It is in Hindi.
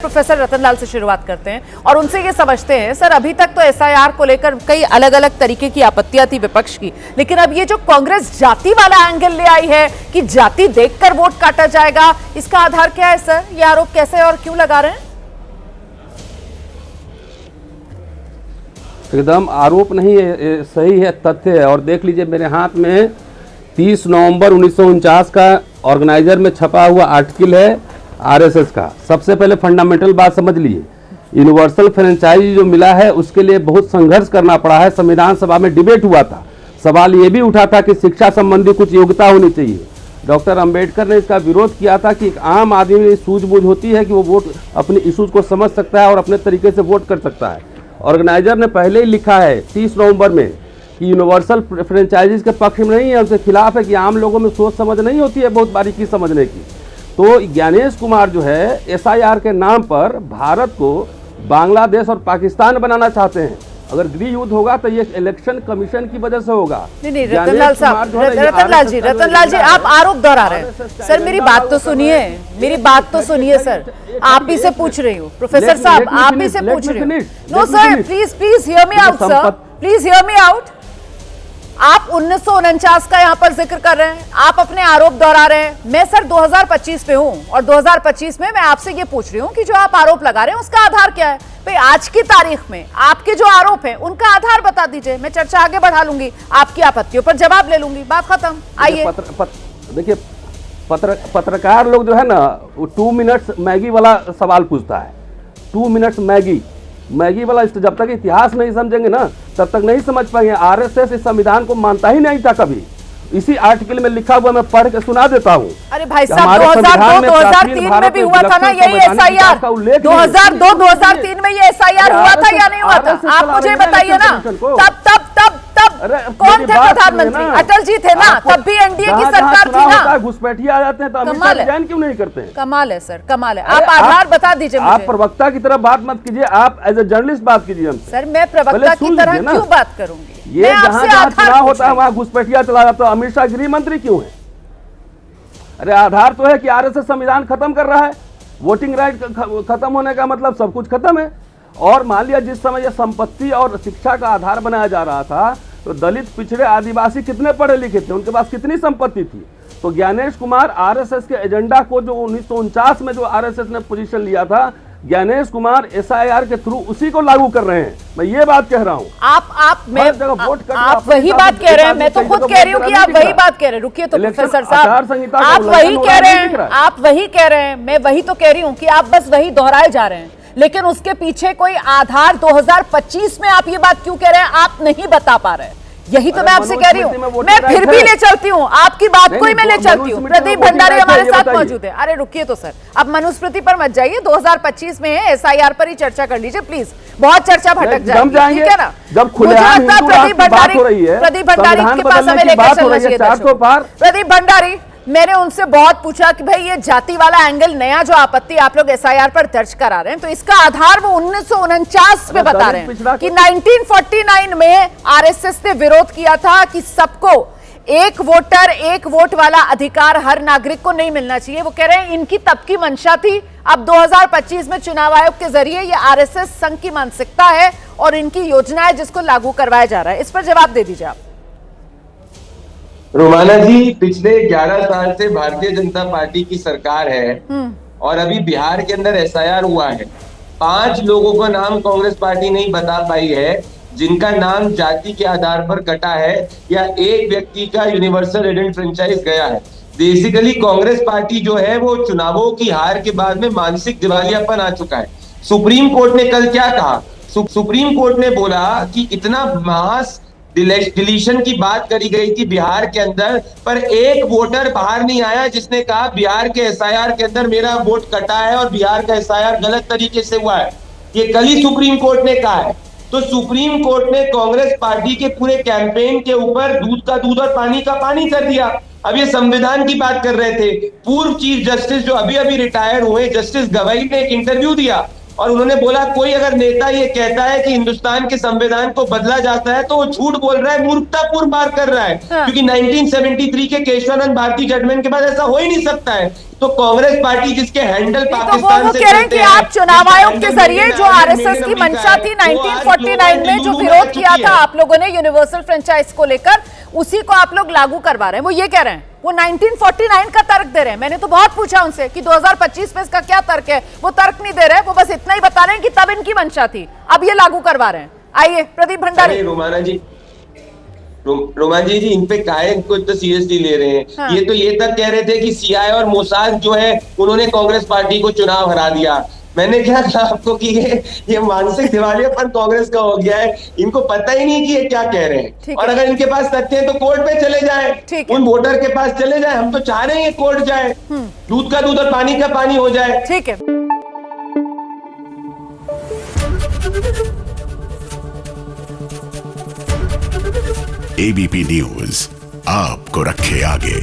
प्रोफेसर रतनलाल से शुरुआत करते हैं और उनसे ये समझते हैं, सर अभी तक तो एसआईआर को लेकर कई अलग अलग तरीके की आपत्तियां थी विपक्ष की, लेकिन अब ये जो कांग्रेस जाति वाला एंगल ले आई है कि जाति देखकर वोट काटा जाएगा, इसका आधार क्या है सर? ये आरोप कैसे और क्यों लगा रहे हैं? एकदम आरोप नहीं है, सही है, तथ्य है। और देख लीजिए मेरे हाथ में 30 नवंबर 1949 का ऑर्गेनाइजर में छपा हुआ आर्टिकल है आरएसएस का। सबसे पहले फंडामेंटल बात समझ लीजिए, यूनिवर्सल फ्रेंचाइजी जो मिला है उसके लिए बहुत संघर्ष करना पड़ा है। संविधान सभा में डिबेट हुआ था, सवाल ये भी उठा था कि शिक्षा संबंधी कुछ योग्यता होनी चाहिए। डॉक्टर अंबेडकर ने इसका विरोध किया था कि एक आम आदमी में सूझबूझ होती है कि वो वोट अपने इशूज को समझ सकता है और अपने तरीके से वोट कर सकता है। ऑर्गेनाइजर ने पहले ही लिखा है 30 नवंबर में कि यूनिवर्सल फ्रेंचाइजीज के पक्ष में नहीं है, उसके खिलाफ है कि आम लोगों में सोच समझ नहीं होती है बहुत बारीकी समझने की। तो ज्ञानेश कुमार जो है एसआईआर के नाम पर भारत को बांग्लादेश और पाकिस्तान बनाना चाहते हैं। अगर गृह युद्ध होगा तो ये इलेक्शन कमीशन की वजह से होगा। नहीं रतनलाल साहब, रतनलाल जी आप आरोप दोहरा रहे हैं। सर मेरी बात तो सुनिए, मेरी बात तो सुनिए सर, आप ही से पूछ रही हूँ। प्रोफेसर साहब आप ही से पूछ रही हूँ। No sir, please hear me out sir, please hear me out. आप 1949 का यहाँ पर जिक्र कर रहे हैं, आप अपने आरोप दोहरा रहे हैं। मैं सर 2025 पे हूँ और 2025 में मैं आपसे ये पूछ रही हूँ कि जो आप आरोप लगा रहे हैं उसका आधार क्या है? भाई आज की तारीख में आपके जो आरोप हैं उनका आधार बता दीजिए, मैं चर्चा आगे बढ़ा लूंगी, आपकी आपत्तियों पर जवाब ले लूंगी, बात खत्म। आइए देखिए पत्रकार लोग जो है ना वो 2 मिनट्स मैगी वाला सवाल पूछता है। 2 मिनट्स मैगी वाला, जब तक इतिहास नहीं समझेंगे ना तब तक नहीं समझ पाएंगे। आरएसएस इस संविधान को मानता ही नहीं था कभी। इसी आर्टिकल में लिखा हुआ मैं पढ़ के सुना देता हूँ। अरे भाई साहब 2002-2003 में भी हुआ था ना यही एसआईआर, 2002-2003 में ये एसआईआर हुआ था या नहीं हुआ था? आप मुझे बताइए ना। तब कौन थे प्रधानमंत्री? अटल जी थे ना, तब भी एनडीए की सरकार थी ना। घुसपैठिए आ जाते हैं तो अमित शाह क्यों नहीं करते हैं? कमाल है सर, कमाल है। आप आधार बता दीजिए मुझे। आप प्रवक्ता की तरह बात मत कीजिए, आप एज ए जर्नलिस्ट बात कीजिए हमसे। सर मैं प्रवक्ता की तरह क्यों बात करूंगी? ये जहां चुनाव होता है वहां घुसपैठिया चला जाता है। अमित शाह गृह मंत्री क्यों है? अरे आधार तो है कि आरएसएस संविधान खत्म कर रहा है। वोटिंग राइट खत्म होने का मतलब सब कुछ खत्म है। और मान लिया जिस समय यह संपत्ति और शिक्षा का आधार बनाया जा रहा था तो दलित, पिछड़े, आदिवासी कितने पढ़े लिखे थे, उनके पास कितनी संपत्ति थी। तो ज्ञानेश कुमार आरएसएस के एजेंडा को जो 1949 में जो आरएसएस ने पोजीशन लिया था, ज्ञानेश कुमार एसआईआर के थ्रू उसी को लागू कर रहे हैं। मैं ये बात कह रहा हूँ। आप वही बात कह रहे हैं, मैं तो खुद कह रही हूँ कि आप वही बात कह रहे हैं। रुकिए तो प्रोफेसर साहब, आप वही कह रहे हैं, आप वही कह रहे हैं, मैं वही तो कह रही हूँ कि आप बस वही दोहराए जा रहे हैं, लेकिन उसके पीछे कोई आधार 2025 में आप ये बात क्यों कह रहे हैं आप नहीं बता पा रहे हैं। यही तो मैं आपसे कह रही हूँ। मैं फिर भी ले चलती हूँ आपकी बात को ही मैं ले चलती हूँ। प्रदीप भंडारी हमारे साथ मौजूद है। अरे रुकिए तो सर, अब मनुस्मृति पर मत जाइए, 2025 में है, एसआईआर पर ही चर्चा कर लीजिए प्लीज। बहुत चर्चा भटक जाएगी, ठीक है ना? जब खुलेआम प्रदीप भंडारी के पास हमें लेकर चलना चाहिए। प्रदीप भंडारी, मैंने उनसे बहुत पूछा कि भाई ये जाति वाला एंगल, नया जो आपत्ति आप लोग एसआईआर पर दर्ज करा रहे हैं, तो इसका आधार वो 1949 में बता रहे हैं कि 1949 में आरएसएस ने विरोध किया था कि सबको एक वोटर एक वोट वाला अधिकार हर नागरिक को नहीं मिलना चाहिए। वो कह रहे हैं इनकी तब की मंशा थी, अब 2025 में चुनाव आयोग के जरिए ये आरएसएस संघ की मानसिकता है और इनकी योजना है जिसको लागू करवाया जा रहा है। इस पर जवाब दे दीजिए आप। रोमाना जी, पिछले 11 साल से भारतीय जनता पार्टी की सरकार है और अभी बिहार के अंदर एसआईआर हुआ है। 5 लोगों का नाम कांग्रेस पार्टी नहीं बता पाई है जिनका नाम जाति के आधार पर कटा है या एक व्यक्ति का यूनिवर्सल एडेंट फ्रेंचाइज गया है। बेसिकली कांग्रेस पार्टी जो है वो चुनावों की हार के बाद में मानसिक दिवालियापन आ चुका है। सुप्रीम कोर्ट ने कल क्या कहा? सुप्रीम कोर्ट ने बोला कि इतना मास डिलीशन की बात करी गई थी बिहार के अंदर, पर एक वोटर बाहर नहीं आया जिसने कहा बिहार के एसआईआर के अंदर मेरा वोट कटा है और बिहार का एसआईआर गलत तरीके से हुआ है। ये कल ही सुप्रीम कोर्ट ने कहा है। तो सुप्रीम कोर्ट ने कांग्रेस पार्टी के पूरे कैंपेन के ऊपर दूध का दूध और पानी का पानी कर दिया। अब ये संविधान की बात कर रहे थे, पूर्व चीफ जस्टिस जो अभी अभी रिटायर हुए जस्टिस गवाई ने एक इंटरव्यू दिया और उन्होंने बोला कोई अगर नेता ये कहता है कि हिंदुस्तान के संविधान को बदला जाता है तो वो झूठ बोल रहा है, मूर्खतापूर्ण बात कर रहा है। क्योंकि 1973 के केशवानंद भारती जजमेंट के बाद ऐसा हो ही नहीं सकता है। तो कांग्रेस पार्टी जिसके हैंडल पाकिस्तान से कह रहे हैं कि आप चुनाव आयोग के जरिए जो आरएसएस की मंशा थी 1949 में जो विरोध किया था आप लोगों ने यूनिवर्सल फ्रेंचाइज को लेकर, उसी को आप लोग लागू करवा रहे हैं। वो ये कह रहे हैं, वो 1949 का तर्क दे रहे हैं। मैंने तो बहुत पूछा उनसे कि 2025 में इसका क्या तर्क है, वो तर्क नहीं दे रहे, वो बस इतना ही बता रहे हैं कि तब इनकी मंशा थी, अब ये लागू करवा रहे हैं। आइए प्रदीप भंडारी। रोमान जी इन पे काहे इनको इतना सीरियसली ले रहे हैं? हाँ। ये तो ये तक कह रहे थे कि सीआई और मोसाद जो है उन्होंने कांग्रेस पार्टी को चुनाव हरा दिया। मैंने क्या कहा आपको कि ये मानसिक दिवालियापन कांग्रेस का हो गया है, इनको पता ही नहीं कि ये क्या कह रहे हैं। और अगर इनके पास तथ्य है तो कोर्ट पे चले जाए, उन वोटर के पास चले जाए। हम तो चाह रहे हैं कोर्ट जाए, दूध का दूध और पानी का पानी हो जाए। ठीक है। एबीपी न्यूज आपको रखे आगे।